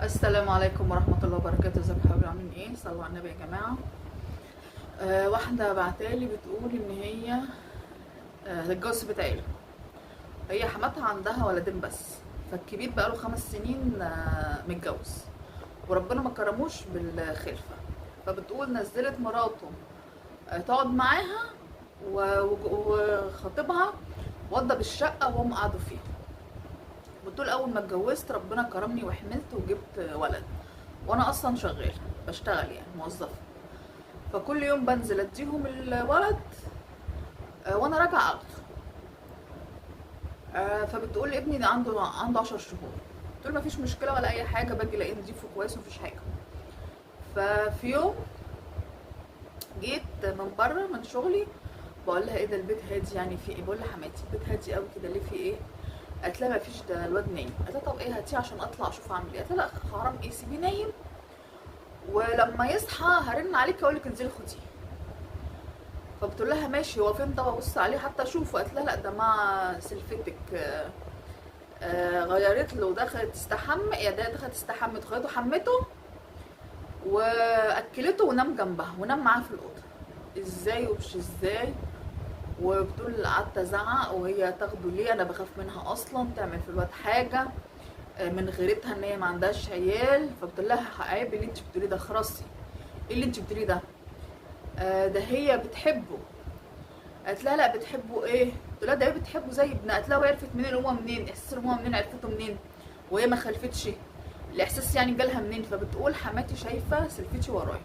السلام عليكم ورحمة الله وبركاته. ازيكم يا حبايبي؟ عاملين ايه؟ صلوا على النبي يا جماعة. واحدة بعتالي بتقول ان هي هتتجوز في عيلة. هي حماتها عندها ولدين بس، فالكبير بقاله 5 سنين متجوز، وربنا ما كرموش بالخلفة. فبتقول نزلت مراته تقعد معاها وخطيبها وضب الشقة وهم قعدوا فيها. بتقول اول ما اتجوزت ربنا كرمني وحملت وجبت ولد، وانا اصلا شغاله بشتغل يعني موظفه، فكل يوم بنزل اديهم الولد وانا راجعه اخده. فبتقول ابني ده عنده 10 شهور. قلت له مفيش مشكله ولا اي حاجه، باجي الاقيه نضيف وكويس ومفيش حاجه. ففي يوم جيت من بره من شغلي، بقول لها ايه ده البيت هادي يعني في ايه؟ بقول لها حماتي البيت هادي قوي كده ليه، في ايه؟ قالت لها مفيش ده الواد نايم. قالت لها طب ايه هاتيه عشان اطلع اشوف اعمل ايه. قالت لها لا حرام ايه، سيبيه نايم ولما يصحى هرن عليك اقول لك انزلي خديه. فبتقول لها ماشي، هو فين؟ طب ابص عليه حتى اشوفه. قالت لها لا ده مع سلفتك. غيرت له ودخلت تستحمى، يا ده دخلت استحمت خدته حمته واكلته ونام جنبها ونام معاها في الاوضه. ازاي ومش ازاي؟ وبتقول قعدت ازعق وهي تاخده ليه، انا بخاف منها اصلا تعمل في الواد حاجه من غيرتها ان هي ما عندهاش عيال. فبتقول لها عيب اللي انت بتقوليه ده، خرسي ايه اللي انت بتقوليه ده؟ ده هي بتحبه. قالت لها لا بتحبه ايه؟ قلت لها ده هي بتحبه زي ابنها. قالت لها وعرفت منين الامه منين؟ احساس الامه منين؟ عرفته منين وهي ما خلفتش؟ الاحساس يعني جالها منين؟ فبتقول حماتي شايفه سلفتي ورايا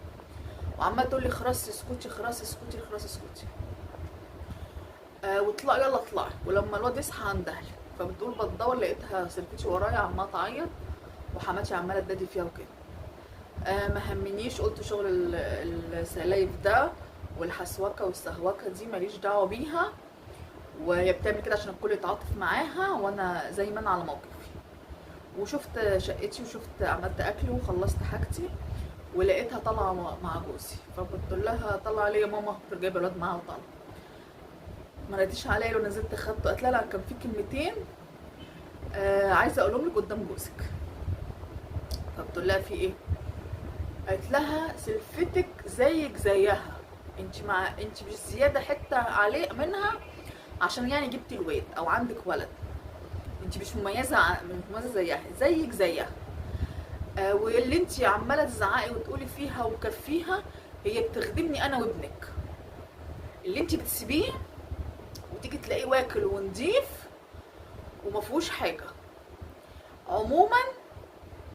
وعماله تقول لي خلاص اسكتي خلاص اسكتي خلاص اسكتي. واطلعي يلا اطلعي، ولما الواد يصحى هندهلك. فبتقول بتدور لقيتها سلفتي ورايا عماله تعيط وحماتي عماله تدادي فيها وكده. ما همنيش، قلت شغل السلايف ده والحسوكه والسهوكه دي ماليش دعوه بيها، وهي بتعمل كده عشان الكل يتعاطف معاها، وانا زي ما انا على موقفي. وشفت شقتي وشفت عملت اكلي وخلصت حاجتي ولقيتها طالعه مع جوزي. فقلت لها طالعه ليه يا ماما؟ كنت جايبه الواد معاها وطالعه. ما رديش عليا لو نزلت خدته. قالت لها لا كان في كلمتين عايزه اقولهم لك قدام جوزك. فقلت لها في ايه؟ قالت لها سلفتك زيك زيها، انت مش زياده حته عليه منها عشان يعني جبتي الواد او عندك ولد. انت مش مميزه زيها، زيك زيها. واللي انت عماله تزعقي وتقولي فيها وكفيها هي بتخدمني انا وابنك. اللي انت بتسيبيه وتيجي تلاقيه واكل ونضيف ومفيهوش حاجه. عموما